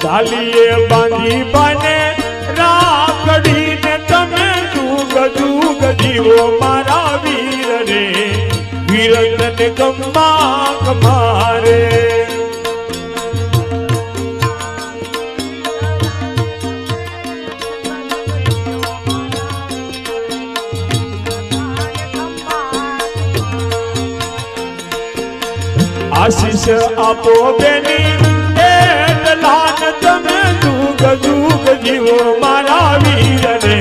ડાલીએ બાંધી બાને રાખડી ને તમે જુગ જુગ જીવો મારા વીર રે વીર તને ગમ્મા કમારે आशीष आपो बेनी लान तमे जुग जुग जीवो मारा वीर रे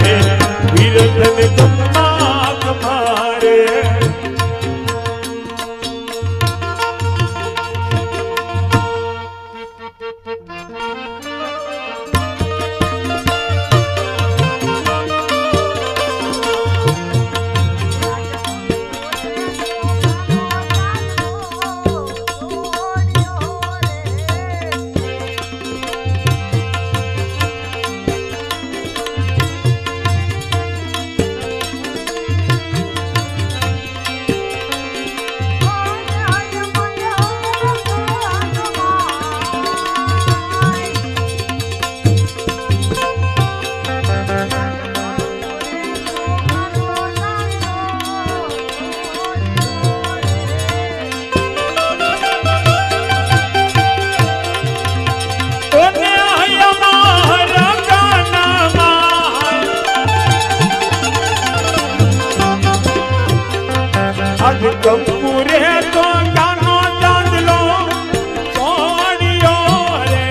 वीर तने गम्मा कमारे कंपूरे तो गानो चांदलो सोनियो रे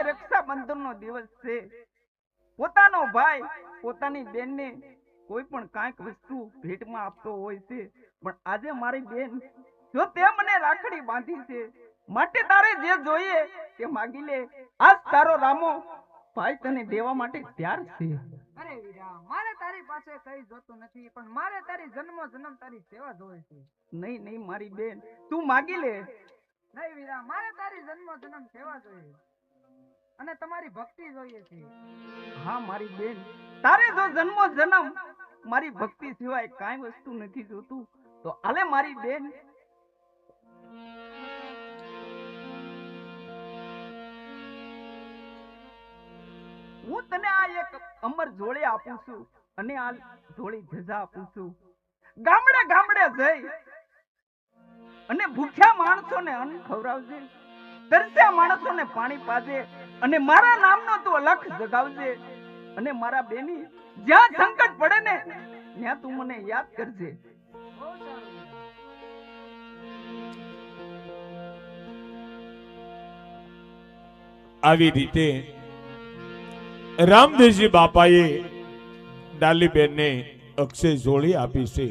રક્ષાબંધનનો દિવસ છે. પોતાનો ભાઈ પોતાની બેનને કોઈ પણ કાંઈક વસ્તુ ભેટમાં આપતો હોય છે, પણ આજે મારી બેન જો તે મને રાખડી બાંધી છે માટે તારે જે જોઈએ તે માગી લે. આજ તારો રામો ભાઈ તને દેવા માટે તૈયાર છે. અરે વીરા, મારે તારી પાસે કઈ જોતું નથી, પણ મારે તારી જન્મો જન્મ તારી સેવા જોઈએ છે. નહીં નહીં મારી બેન, તું માગી લે. નહીં વીરા, મારે તારી જન્મો જન્મ સેવા જોઈએ અને તમારી ભક્તિ જોઈએ છે. હા મારી બેન, તારે જો જન્મો જન્મ મારી ભક્તિ સિવાય કાંઈ વસ્તુ નથી જોતું તો આલે મારી બેન. હું તને આ એક અમર જોડે આપું છું અને આ જોડી ધજા આપું છું. ગામડે ગામડે જઈ અને ભૂખ્યા માણસોને અન્ન ખવડાવજે, તરસ્યા માણસોને પાણી પાજે અને મારા નામનો તું અલખ જગાવજે. અને મારા બેની જ્યાં સંકટ પડે ને ત્યાં તું મને યાદ કરજે. બહુ સારું વીરા. આવી રીતે રામદેવજી બાપાએ ડાલીબેનને અક્ષય જોડી આપી છે.